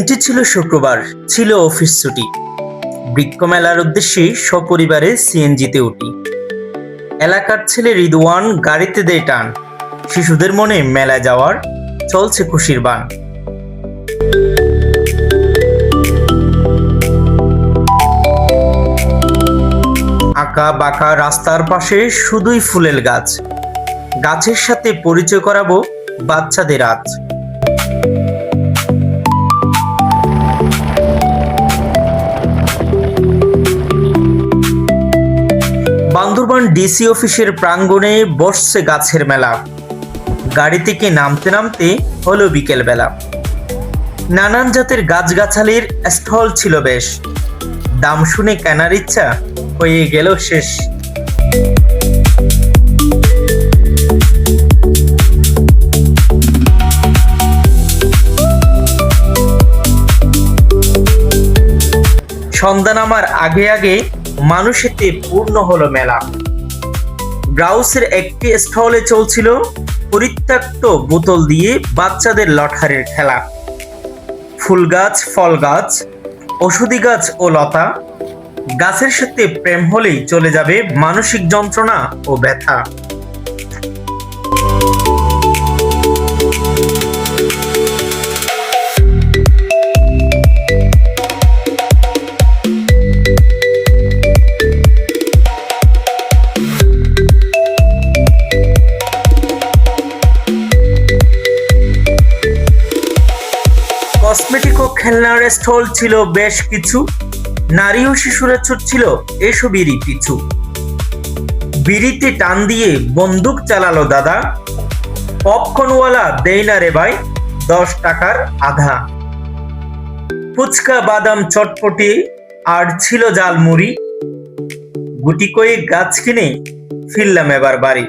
দিনটি ছিল শুক্রবার, ছিল অফিস ছুটি। বৃক্ষ মেলার উদ্দেশ্যে সপরিবারে সিএনজিতে উঠি। এলাকার ছেলে রিদওয়ান গাড়িতে দেয় টান। শিশুদের মনে মেলায় যাওয়ার চলছে খুশির বান। আঁকা বাঁকা রাস্তার পাশে শুধুই ফুলের গাছ। গাছের সাথে পরিচয় করাবো বাচ্চাদের আজ। বান্দরবান ডিসি অফিসের প্রাঙ্গণে বসছে গাছের মেলা। গাড়ি থেকে নামতে নামতে হলো বিকেল বেলা। নানান জাতের গাছগাছালির স্টল ছিল বেশ। দাম শুনে কেনার ইচ্ছা হয়ে গেল শেষ। সন্ধ্যা নামার আগে আগে মানুষেতে পূর্ণ হলো মেলা। ব্রাউসের একটি স্টলে চলছিল পরিত্যক্ত বোতল দিয়ে বাচ্চাদের লটারির খেলা। ফুল গাছ, ফল গাছ, ঔষধি গাছ ও লতা। গাছের সাথে প্রেম হলেই চলে যাবে মানসিক যন্ত্রণা ও ব্যথা। কসমেটিক ও খেলনার স্টল ছিল বেশ কিছু। নারী ও শিশুরা ছুটছিল এসবেরই পিছু। বিড়িতে টান দিয়ে বন্দুক চালালো দাদা। পপকর্নওয়ালা দেয় না রে ভাই 10 টাকার আধা। ফুচকা, বাদাম, চটপটি আর ছিল জালমুড়ি। গুটি কয়েক গাছ কিনে ফিরলাম এবার বাড়ি।